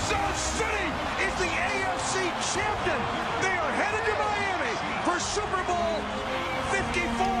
Kansas City is the AFC champion. They are headed to Miami for Super Bowl 54.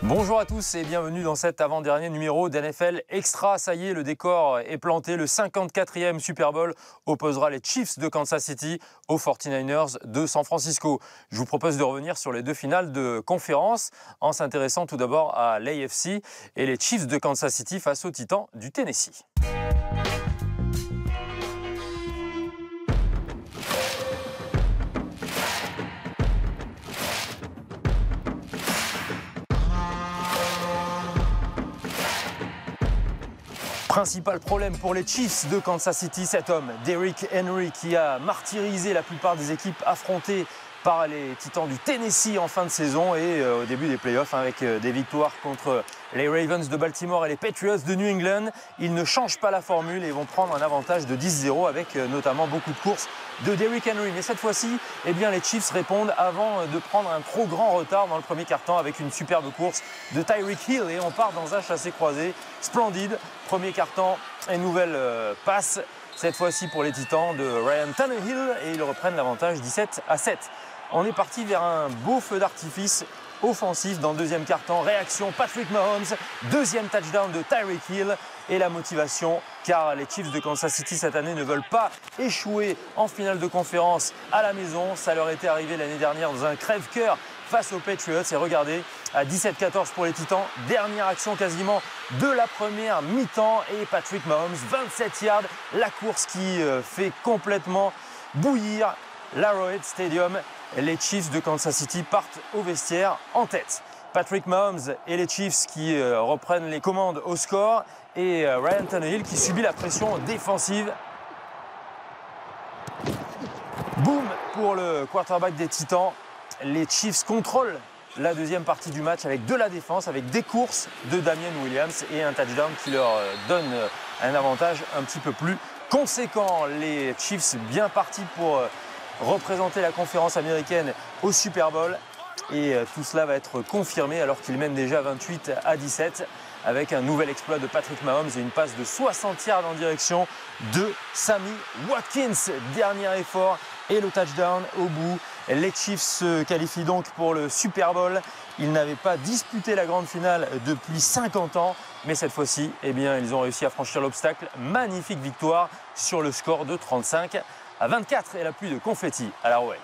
Bonjour à tous et bienvenue dans cet avant-dernier numéro d'NFL Extra. Ça y est, le décor est planté. Le 54e Super Bowl opposera les Chiefs de Kansas City aux 49ers de San Francisco. Je vous propose de revenir sur les deux finales de conférence en s'intéressant tout d'abord à l'AFC et les Chiefs de Kansas City face aux Titans du Tennessee. Principal problème pour les Chiefs de Kansas City, cet homme, Derrick Henry, qui a martyrisé la plupart des équipes affrontées par les Titans du Tennessee en fin de saison et au début des playoffs avec des victoires contre les Ravens de Baltimore et les Patriots de New England. Ils ne changent pas la formule et vont prendre un avantage de 10-0 avec notamment beaucoup de courses de Derrick Henry. Mais cette fois-ci, eh bien, les Chiefs répondent avant de prendre un trop grand retard dans le premier quart-temps avec une superbe course de Tyreek Hill et on part dans un chassé-croisé splendide. Premier quart-temps et nouvelle passe, cette fois-ci pour les Titans de Ryan Tannehill et ils reprennent l'avantage 17-7. On est parti vers un beau feu d'artifice offensif dans le deuxième quart-temps. Réaction Patrick Mahomes, deuxième touchdown de Tyreek Hill et la motivation car les Chiefs de Kansas City cette année ne veulent pas échouer en finale de conférence à la maison. Ça leur était arrivé l'année dernière dans un crève-cœur face aux Patriots et regardez à 17-14 pour les Titans, dernière action quasiment de la première mi-temps et Patrick Mahomes, 27 yards, la course qui fait complètement bouillir l'Arrowhead Stadium. Les Chiefs de Kansas City partent au vestiaire en tête. Patrick Mahomes et les Chiefs qui reprennent les commandes au score et Ryan Tannehill qui subit la pression défensive. Boum pour le quarterback des Titans. Les Chiefs contrôlent la deuxième partie du match avec de la défense, avec des courses de Damien Williams et un touchdown qui leur donne un avantage un petit peu plus conséquent. Les Chiefs bien partis pour représenter la conférence américaine au Super Bowl et tout cela va être confirmé alors qu'ils mènent déjà 28-17 avec un nouvel exploit de Patrick Mahomes et une passe de 60 yards en direction de Sammy Watkins. Dernier effort et le touchdown au bout. Les Chiefs se qualifient donc pour le Super Bowl. Ils n'avaient pas disputé la grande finale depuis 50 ans, mais cette fois-ci, eh bien, ils ont réussi à franchir l'obstacle. Magnifique victoire sur le score de 35-24 et la pluie de confetti à l'Arrowhead.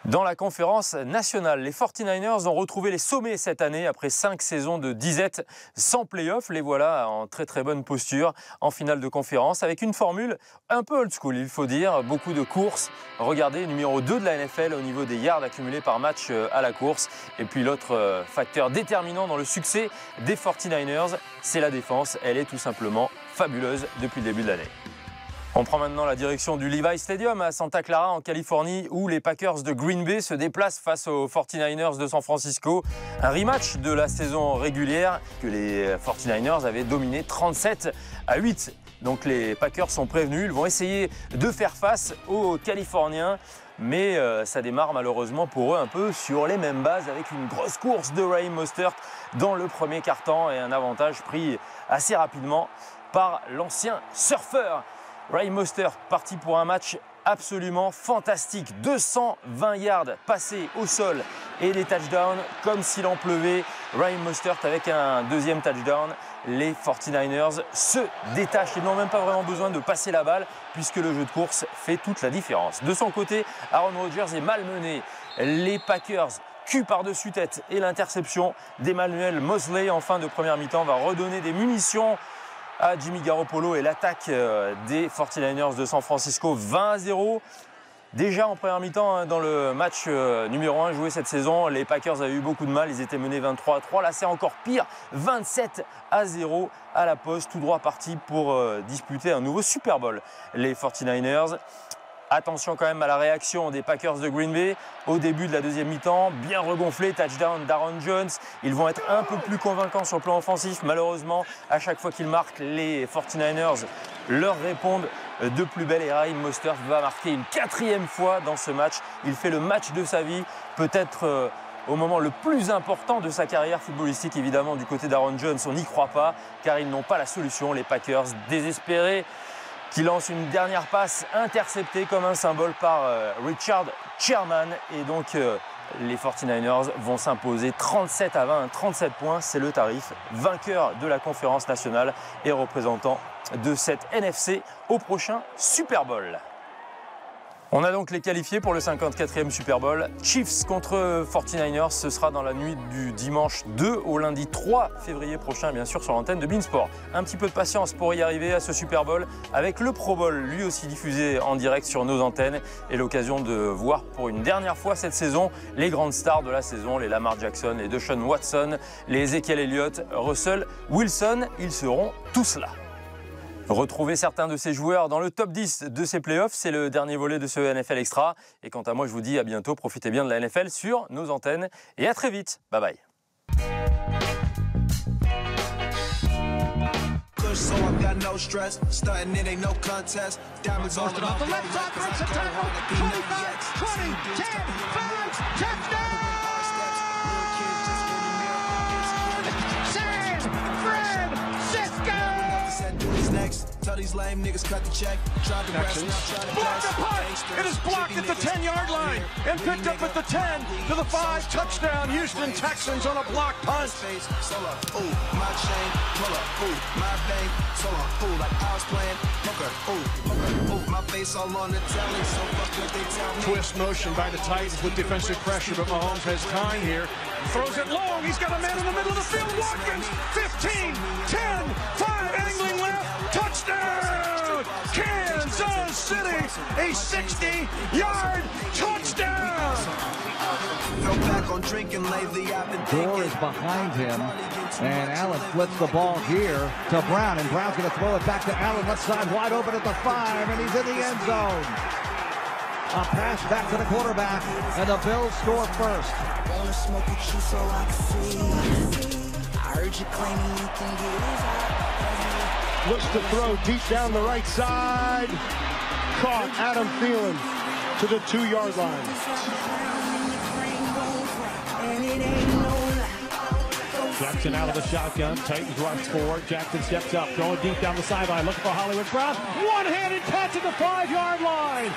Dans la conférence nationale, les 49ers ont retrouvé les sommets cette année après 5 saisons de disette sans play-off. Les voilà en très très bonne posture en finale de conférence avec une formule un peu old school, il faut dire. Beaucoup de courses. Regardez, numéro 2 de la NFL au niveau des yards accumulés par match à la course. Et puis l'autre facteur déterminant dans le succès des 49ers, c'est la défense. Elle est tout simplement fabuleuse depuis le début de l'année. On prend maintenant la direction du Levi Stadium à Santa Clara en Californie où les Packers de Green Bay se déplacent face aux 49ers de San Francisco. Un rematch de la saison régulière que les 49ers avaient dominé 37-8. Donc les Packers sont prévenus, ils vont essayer de faire face aux Californiens. Mais ça démarre malheureusement pour eux un peu sur les mêmes bases avec une grosse course de Raheem Mostert dans le premier quart-temps et un avantage pris assez rapidement par l'ancien surfeur. Raheem Mostert parti pour un match absolument fantastique. 220 yards passés au sol et des touchdowns comme s'il en pleuvait. Raheem Mostert avec un deuxième touchdown. Les 49ers se détachent et n'ont même pas vraiment besoin de passer la balle puisque le jeu de course fait toute la différence. De son côté, Aaron Rodgers est malmené. Les Packers cul par-dessus tête et l'interception d'Emmanuel Mosley en fin de première mi-temps va redonner des munitions à Jimmy Garoppolo et l'attaque des 49ers de San Francisco 20-0. Déjà en première mi-temps, dans le match numéro 1 joué cette saison, les Packers avaient eu beaucoup de mal, ils étaient menés 23-3. Là c'est encore pire, 27-0 à la pause, tout droit parti pour disputer un nouveau Super Bowl. Les 49ers Attention quand même à la réaction des Packers de Green Bay au début de la deuxième mi-temps, bien regonflé, touchdown d'Aaron Jones. Ils vont être un peu plus convaincants sur le plan offensif. Malheureusement, à chaque fois qu'ils marquent, les 49ers leur répondent de plus belle. Et Raheem Mostert va marquer une 4e fois dans ce match. Il fait le match de sa vie, peut-être au moment le plus important de sa carrière footballistique. Évidemment, du côté d'Aaron Jones, on n'y croit pas, car ils n'ont pas la solution. Les Packers désespérés, qui lance une dernière passe interceptée comme un symbole par Richard Sherman. Et donc les 49ers vont s'imposer 37-20, 37 points, c'est le tarif. Vainqueur de la conférence nationale et représentant de cette NFC au prochain Super Bowl. On a donc les qualifiés pour le 54e Super Bowl. Chiefs contre 49ers, ce sera dans la nuit du dimanche 2 au lundi 3 février prochain, bien sûr, sur l'antenne de beIN Sport. Un petit peu de patience pour y arriver à ce Super Bowl avec le Pro Bowl, lui aussi diffusé en direct sur nos antennes, et l'occasion de voir pour une dernière fois cette saison les grandes stars de la saison, les Lamar Jackson, les Deshaun Watson, les Ezekiel Elliott, Russell Wilson, ils seront tous là. Retrouver certains de ces joueurs dans le top 10 de ces playoffs, c'est le dernier volet de ce NFL Extra. Et quant à moi, je vous dis à bientôt. Profitez bien de la NFL sur nos antennes. Et à très vite. Bye bye. So I've got no stress, starting it ain't no contest. Diamonds on the left side, breaks a tackle, 25, 20, 10, 5, touchdown! San Francisco! Next, tell these lame niggas cut the check. Tried to rest, blocked the punt! It is blocked at the 10-yard line and picked up at the 10 to the 5. Touchdown, Houston Texans on a block punt. Ooh, my chain, pull up, ooh, my bank, so ooh, like I was playing poker, ooh, my face all on the telly, so fuck what they tell me. Twist motion by the Titans with defensive pressure, but Mahomes has time here. Throws it long, he's got a man in the middle of the field, Watkins, 15, 10, 5, angling left, touchdown! Kansas City, a 60-yard touchdown! Gore is behind him, and Allen flips the ball here to Brown, and Brown's going to throw it back to Allen, left side wide open at the 5, and he's in the end zone. A pass back to the quarterback, and the Bills score first. Looks to throw deep down the right side. Caught Adam Thielen to the 2-yard line. Jackson out of the shotgun. Titans rush forward. Jackson steps up, throwing deep down the sideline, looking for Hollywood Brown. One-handed catch at the 5-yard line.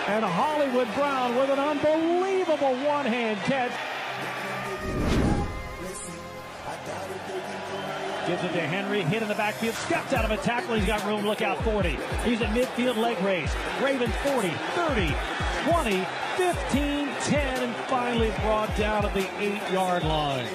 And Hollywood Brown with an unbelievable one-hand catch. Gives it to Henry, hit in the backfield, steps out of a tackle, he's got room, look out, 40. He's at midfield, leg raise. Ravens 40, 30, 20, 15, 10, and finally brought down at the 8-yard line.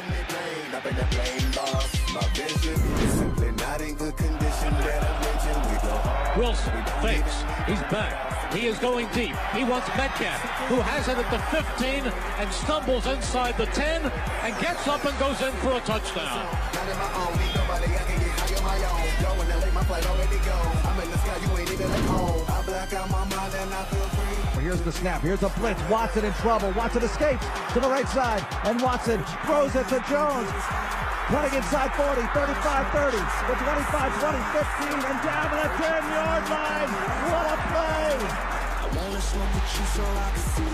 Wilson fakes, he's back. He is going deep. He wants Metcalf, who has it at the 15 and stumbles inside the 10 and gets up and goes in for a touchdown. Here's the snap. Here's a blitz. Watson in trouble. Watson escapes to the right side, and Watson throws it to Jones. Running inside 40, 35, 30, the 25, 20, 15, and down to the 10-yard line. What a play! I wanna smoke with you so I can see.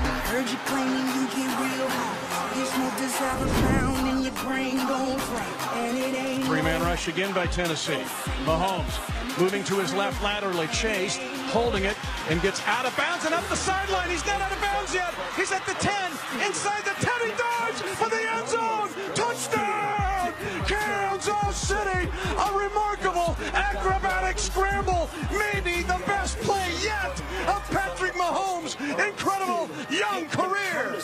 I heard you claiming you get real high. You smoke this out of pound and your brain goes right, and it ain't. Three-man rush again by Tennessee. Mahomes moving to his left laterally, Chase holding it and gets out of bounds and up the sideline. He's not out of bounds yet. He's at the 10, inside the 10, he dives for the end zone. Touchdown! Kansas City! A remarkable acrobatic scramble. Maybe the best play yet of Patrick Mahomes' incredible young career.